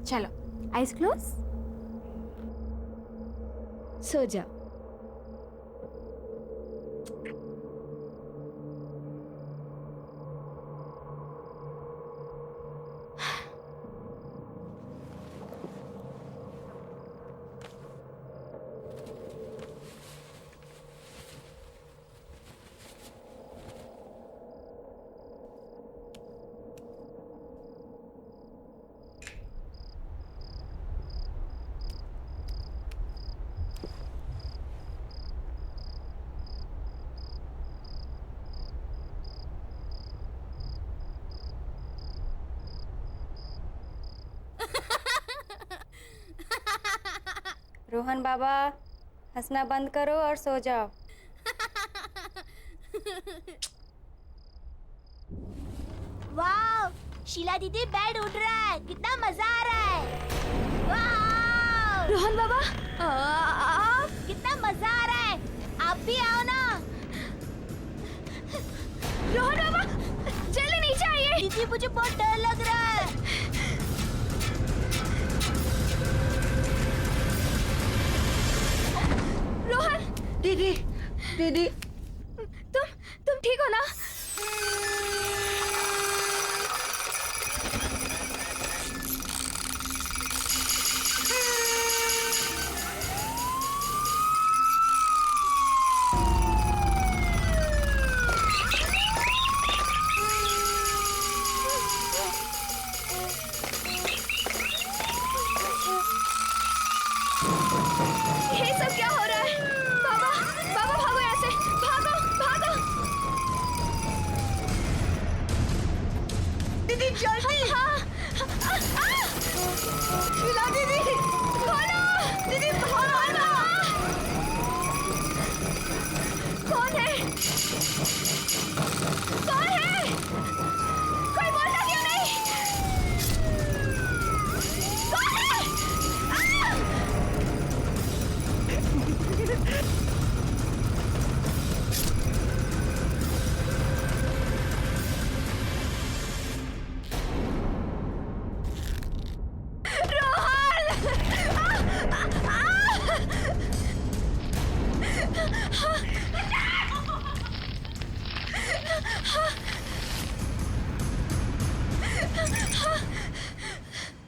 चलो eyes close, सो जाओ। रोहन बाबा, हंसना बंद करो और सो जाओ। वाह, शीला दीदी बेड उड़ रहा है, कितना मजा आ रहा है। वाह, रोहन बाबा, कितना मजा आ रहा है, आप भी आओ ना। रोहन बाबा जल्दी नीचे आइए। दीदी मुझे बहुत डर लग रहा है। रोहन, दीदी, दीदी, तुम ठीक हो ना? ये सब क्या हो रहा है? बाबा, बाबा भागो यहाँ से, भागो, भागो। दीदी जल्दी। हाँ, शीला दीदी, खोलो, दीदी भागो। कौन है? कौन है? कोई बोलता क्यों नहीं? कौन है?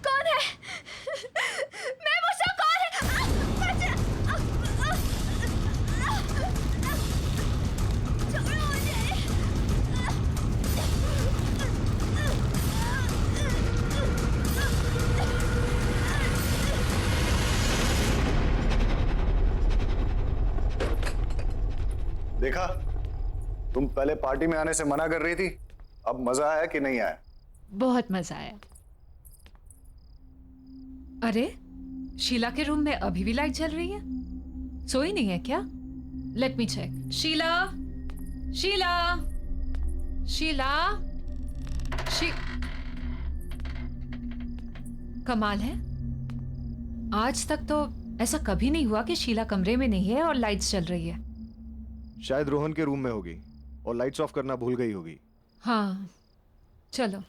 कौन है? मैं मुझसे कौन है? छोड़ो मुझे। देखा, तुम पहले पार्टी में आने से मना कर रही थी, अब मजा आया कि नहीं आया? बहुत मजा आया। अरे, शीला के रूम में अभी भी लाइट जल रही है? सोई नहीं है क्या? Let me check. Sheela, Sheela, Sheela, कमाल है, आज तक तो ऐसा कभी नहीं हुआ कि शीला कमरे में नहीं है और लाइट्स जल रही है। शायद रोहन के रूम में होगी और लाइट्स ऑफ करना भूल गई होगी। हाँ, चलो,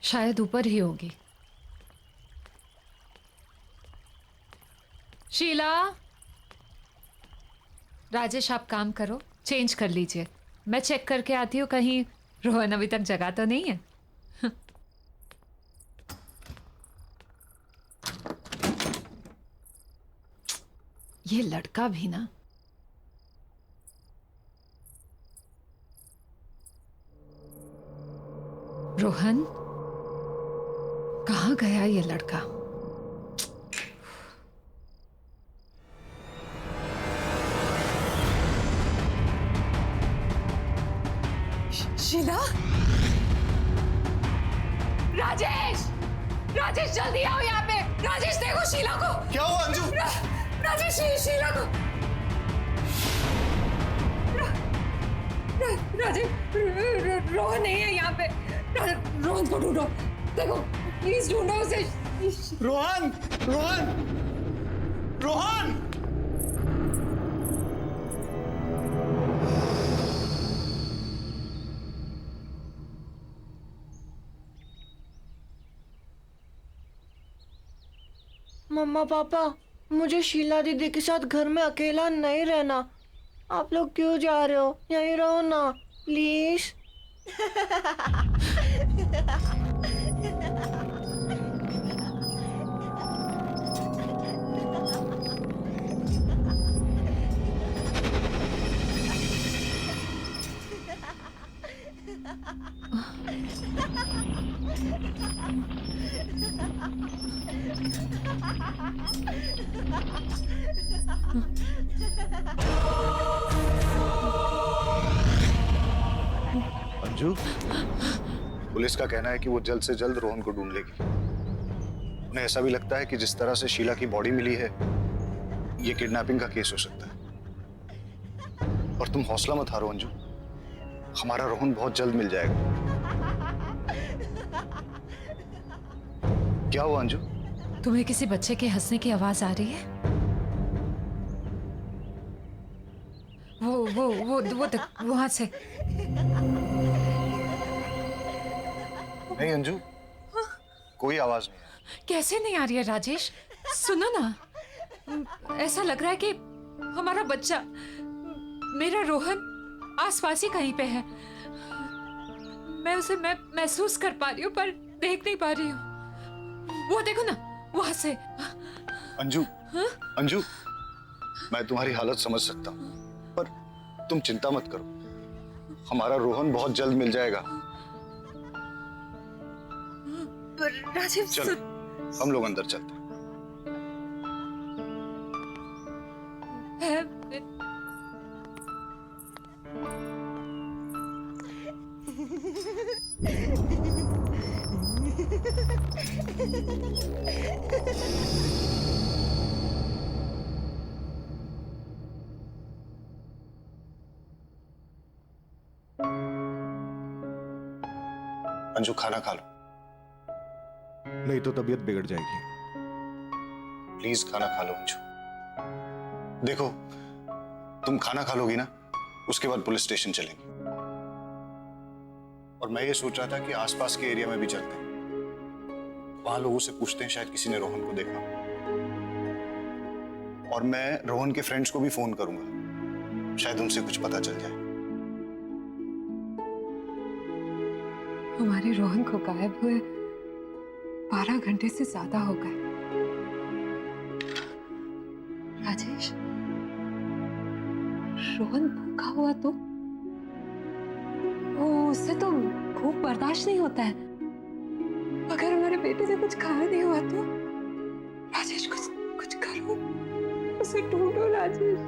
शायद ऊपर ही होगी। शीला, राजेश आप काम करो, चेंज कर लीजिए। मैं चेक करके आती हूँ कहीं रोहन अभी तक जगा तो नहीं है। ये लड़का भी ना। रोहन, कहाँ गया ये लड़का? शीला, राजेश, राजेश जल्दी आओ यहाँ पे। राजेश देखो शीला को। क्या हुआ अंजू? राजेश शीला को। राजेश, रोहन नहीं है यहाँ पे। रोहन को ढूंढो, देखो प्लीज ढूंढो उसे। रोहन, रोहन, रोहन! मम्मा पापा, मुझे शीला दीदी के साथ घर में अकेला नहीं रहना। आप लोग क्यों जा रहे हो? यहीं रहो ना प्लीज। अंजू, पुलिस का कहना है कि वो जल्द से जल्द रोहन को ढूंढ लेगी। उन्हें ऐसा भी लगता है कि जिस तरह से शीला की बॉडी मिली है, ये किडनैपिंग का केस हो सकता है। और तुम हौसला मत हारो अंजू, हमारा रोहन बहुत जल्द मिल जाएगा। क्या हुआ अंजू? तुम्हें किसी बच्चे के हंसने की आवाज आ रही है? वो वहां से। नहीं अंजू, कोई आवाज नहीं है। कैसे नहीं आ रही है राजेश? सुनो ना, ऐसा लग रहा है कि हमारा बच्चा, मेरा रोहन आसपास ही कहीं पे है। मैं उसे महसूस कर पा रही हूँ पर देख नहीं पा रही हूँ। वो देखो ना, वहां से। अंजू, अंजू, मैं तुम्हारी हालत समझ सकता हूँ, पर तुम चिंता मत करो, हमारा रोहन बहुत जल्द मिल जाएगा। राजीव, चलो, हम लोग अंदर चलते हैं। अंजू, खाना खा लो। नहीं तो तबीयत बिगड़ जाएगी। प्लीज खाना खा लो अंजू। देखो, तुम खाना खा लोगी ना, उसके बाद पुलिस स्टेशन चलेंगे। और मैं ये सोच रहा था कि आसपास के एरिया में भी चलते हैं, वहां लोगों से पूछते हैं, शायद किसी ने रोहन को देखा। और मैं रोहन के फ्रेंड्स को भी फोन करूंगा, शायद उनसे कुछ पता चल जाए। हमारे रोहन को गायब हुए 12 घंटे से ज्यादा हो गए। राजेश, रोहन भूखा हुआ तो उससे तो भूख बर्दाश्त नहीं होता है। अगर हमारे बेटे से कुछ खाया नहीं हुआ तो राजेश, कुछ करो, उसे ढूंढो राजेश।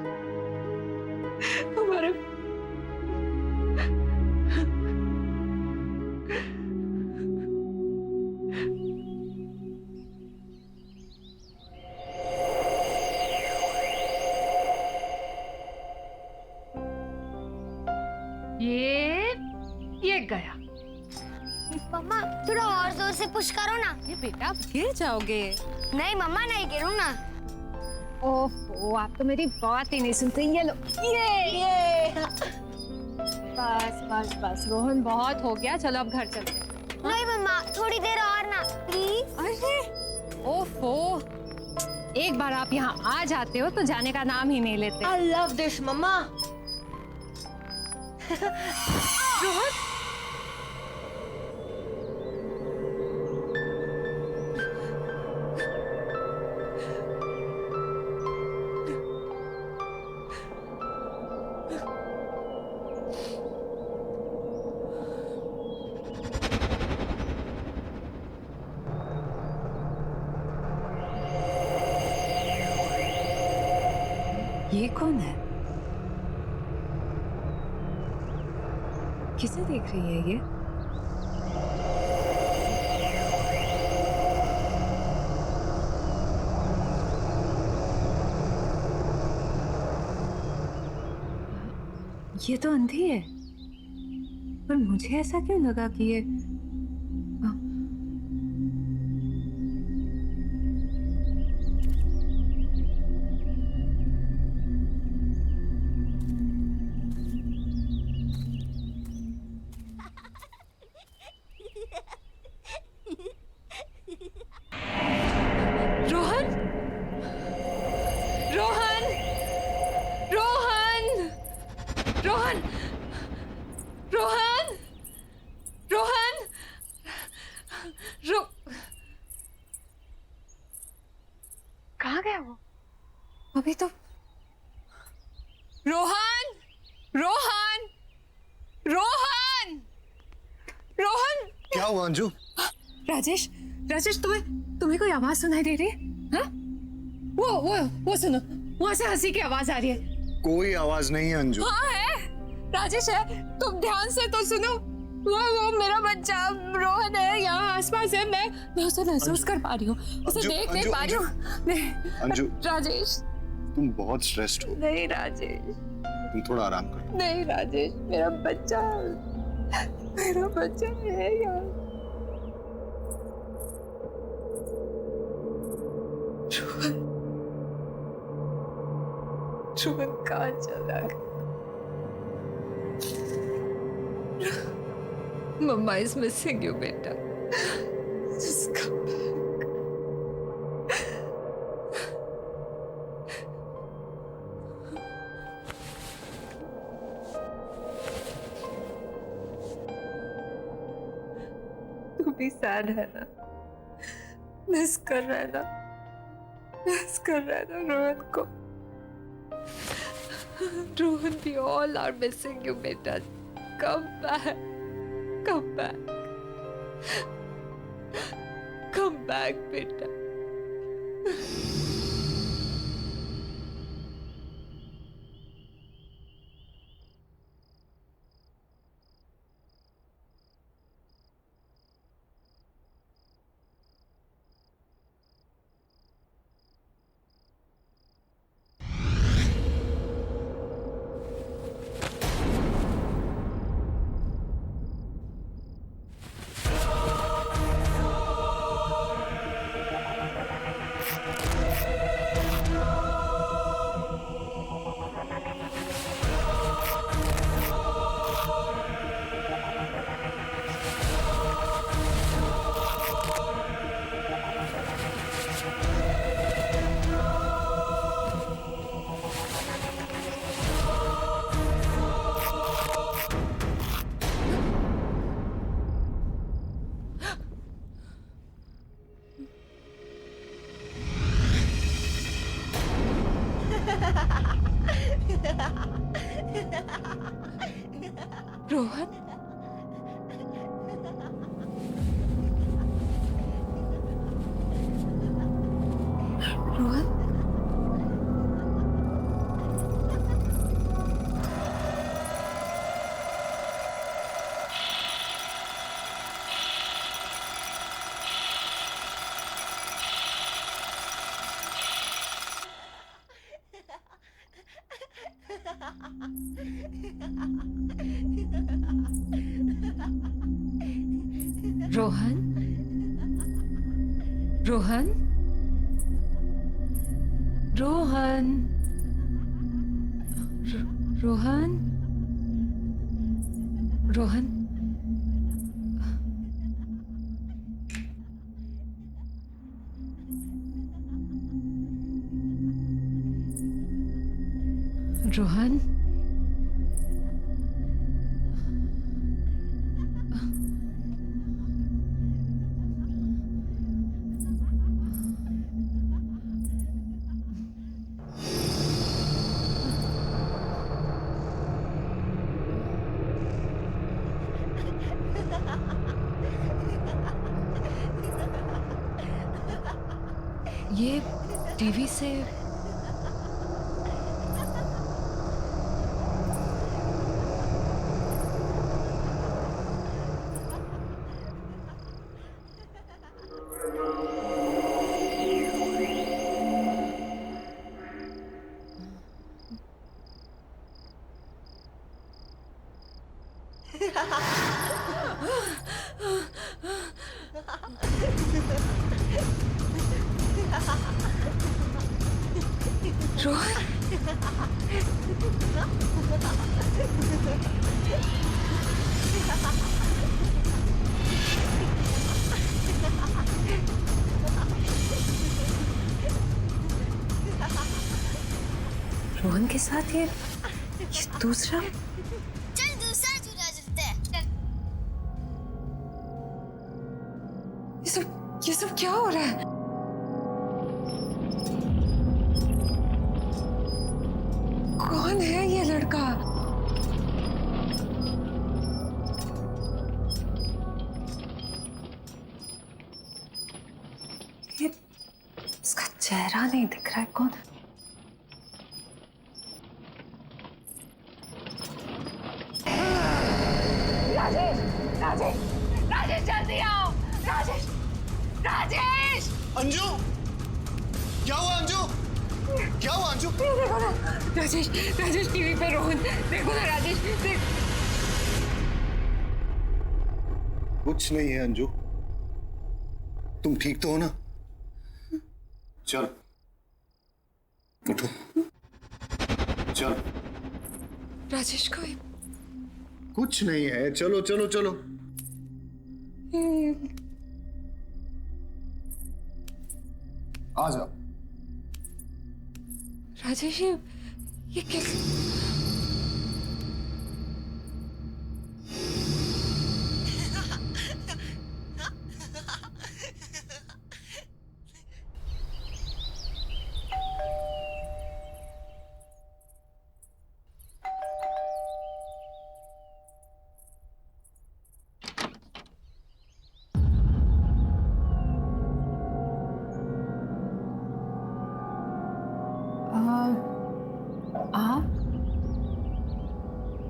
हमारे ये गया। मम्मा, थोड़ा और जोर से पुश करो ना। ये बेटा, गिर जाओगे। नहीं मम्मा, नहीं गिरूँ ना। ओह, आप तो मेरी बात ही नहीं सुनते। ये लो, ये। बस बस बस, रोहन बहुत हो गया, चलो अब घर चलते हैं। नहीं मम्मा, थोड़ी देर और ना प्लीज। अरे ओफो, एक बार आप यहाँ आ जाते हो तो जाने का नाम ही नहीं लेते। I love this, मम्मा। रोहन, ये कौन है? किसे देख रही है ये? ये तो अंधी है, पर मुझे ऐसा क्यों लगा कि ये रोहन? अभी तो रोहन रोहन रोहन रोहन क्या हुआ अंजू? राजेश राजेश तुम्हें कोई आवाज सुनाई दे रही है? हाँ? वो सुनो, वहां से हंसी की आवाज आ रही है। कोई आवाज नहीं है अंजू। हाँ है, राजेश है, तुम ध्यान से तो सुनो। वो मेरा बच्चा रोहन है, यहाँ आसपास है। मैं उसे महसूस कर पा रही हूँ, उसे देख नहीं पा रही हूँ। अंजू राजेश तुम बहुत स्ट्रेस्ड हो। नहीं राजेश, तुम थोड़ा आराम करो। नहीं राजेश, मेरा बच्चा है यार। रोहन कहाँ चला गया? Mama is missing you, beta. Just come back. तू भी सैड है ना? मिस कर रहा है ना रोहन को? Rohan, we all are missing you, beta. Come back. Come back. Come back, beta. Rohan, Rohan, Rohan, Rohan, Rohan, Rohan, Rohan, Rohan, ये टीवी से रोहन, रोहन के साथ ये दूसरा चल दूसरा झूला झूलते हैं। ये सब क्या हो रहा है? ये इसका चेहरा नहीं दिख रहा है, कौन? राजेश, राजेश, राजेश जल्दी आओ! राजेश, राजेश! अंजू, क्या हुआ अंजू? क्या हुआ अंजू? देखो ना, राजेश, राजेश टीवी पे रोहन, देखो ना राजेश, देख। कुछ नहीं है अंजू, तुम ठीक तो हो ना? चल उठो, चल। राजेश को कुछ नहीं है, चलो चलो चलो। आ जाओ। राजेश ये कैसे?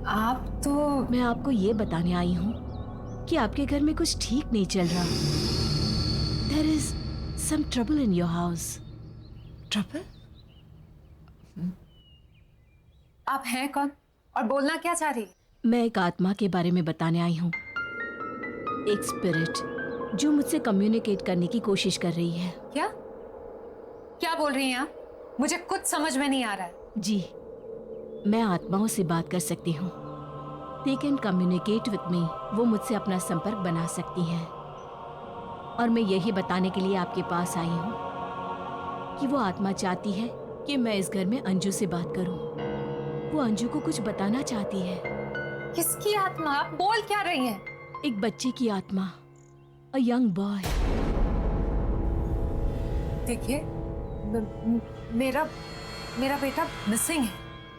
आप तो मैं आपको ये बताने आई हूँ कि आपके घर में कुछ ठीक नहीं चल रहा। There is some trouble in your house. Trouble? आप हैं कौन और बोलना क्या चाह रही? मैं एक आत्मा के बारे में बताने आई हूँ, एक स्पिरिट जो मुझसे कम्युनिकेट करने की कोशिश कर रही है। क्या क्या बोल रही हैं आप? मुझे कुछ समझ में नहीं आ रहा है। जी, मैं आत्माओं से बात कर सकती हूँ। They can communicate with me. वो मुझसे अपना संपर्क बना सकती हैं। और मैं यही बताने के लिए आपके पास आई हूँ कि वो आत्मा चाहती है कि मैं इस घर में अंजू से बात करूँ। वो अंजू को कुछ बताना चाहती है। किसकी आत्मा? आप बोल क्या रही हैं? एक बच्चे की आत्मा, a young boy. देखिए, मेरा बेटा मिसिंग है,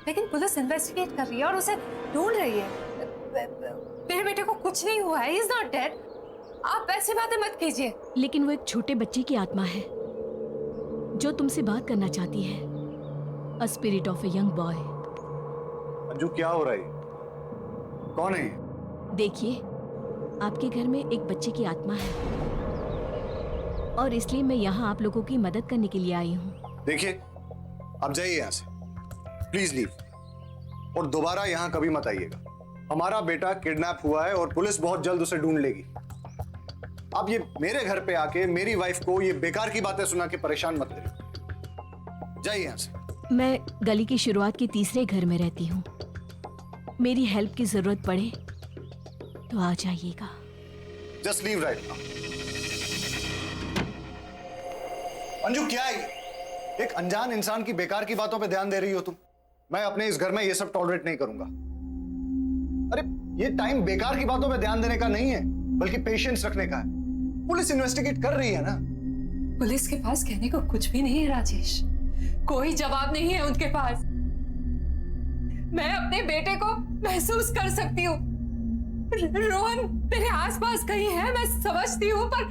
लेकिन पुलिस इन्वेस्टिगेट कर रही है और उसे ढूंढ रही है। मेरे बेटे को कुछ नहीं हुआ है, he is not dead. आप ऐसी बातें मत कीजिए। लेकिन वो एक छोटे बच्चे की आत्मा है जो तुमसे बात करना चाहती है। A spirit of a young boy. Anju क्या हो रहा है? कौन है? देखिए, आपके घर में एक बच्चे की आत्मा है और इसलिए मैं यहाँ आप लोगों की मदद करने के लिए आई हूँ। देखिए, अब जाइए यहाँ से, प्लीज लीव, और दोबारा यहाँ कभी मत आइएगा। हमारा बेटा किडनैप हुआ है और पुलिस बहुत जल्द उसे ढूंढ लेगी। अब ये मेरे घर पे आके मेरी वाइफ को ये बेकार की बातें सुना के परेशान मत करिए। जाइए यहाँ से। मैं गली की शुरुआत के तीसरे घर में रहती हूँ। मेरी हेल्प की जरूरत पड़े तो आ जाइएगा। Just leave right now. Anju क्या है? एक अनजान इंसान की बेकार की बातों पे ध्यान दे रही हो तुम। मैं अपने इस घर में ये सब टॉलरेट नहीं करूंगा। अरे ये टाइम बेकार की बातों पे ध्यान देने का नहीं है, बल्कि पेशेंस रखने का है। पुलिस इन्वेस्टिगेट कर रही है ना। पुलिस के पास कहने को कुछ भी नहीं है राजेश, कोई जवाब नहीं है उनके पास। मैं अपने बेटे को महसूस कर सकती हूँ। रोहन मेरे आसपास कहीं है, मैं समझती हूँ, पर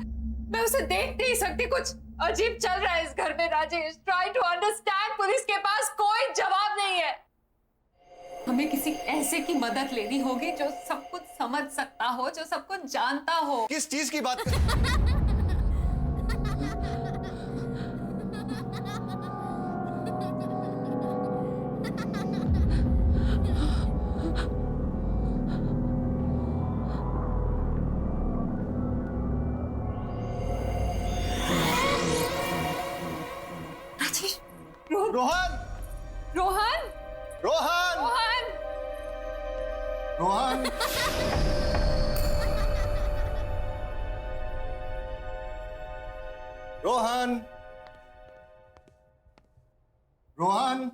मैं उसे देख नहीं सकती। कुछ अजीब चल रहा है इस घर में Rajesh. Try to understand. Police के पास कोई जवाब नहीं है। हमें किसी ऐसे की मदद लेनी होगी जो सब कुछ समझ सकता हो, जो सब कुछ जानता हो। किस चीज की बात कर? राजेश, रोहन रोहन, रोहन रोहन, रोहन, रोहन, रोहन,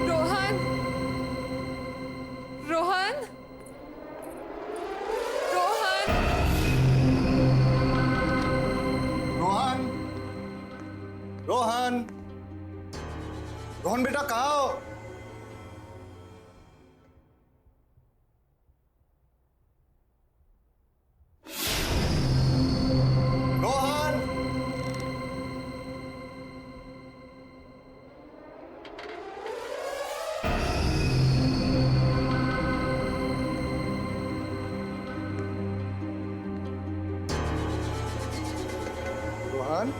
रोहन, रोहन, रोहन, रोहन, रोहन, रोहन बेटा कहाँ हो? रोहन,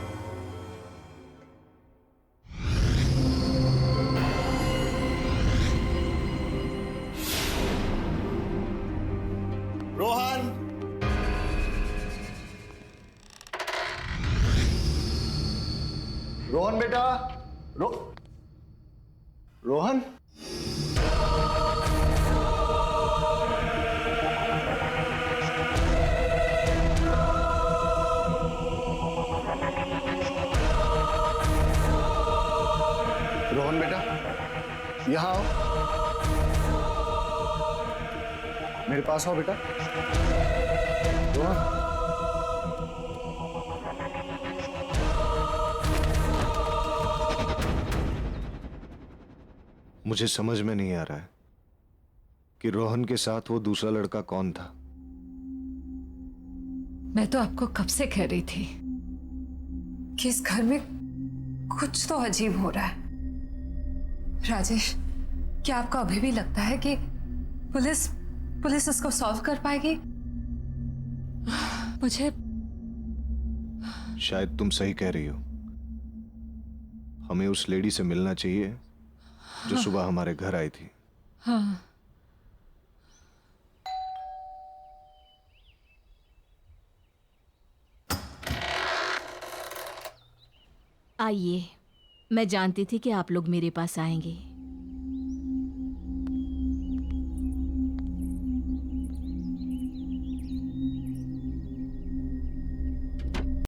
रोहन, रोहन बेटा, रोहन। रोहन बेटा, यहाँ आओ, मेरे पास आओ बेटा। रोहन, मुझे समझ में नहीं आ रहा है कि रोहन के साथ वो दूसरा लड़का कौन था। मैं तो आपको कब से कह रही थी कि इस घर में कुछ तो अजीब हो रहा है। राजेश, क्या आपको अभी भी लगता है कि पुलिस इसको सॉल्व कर पाएगी? मुझे शायद तुम सही कह रही हो। हमें उस लेडी से मिलना चाहिए जो सुबह हमारे घर आई थी। हाँ, आइए, मैं जानती थी कि आप लोग मेरे पास आएंगे।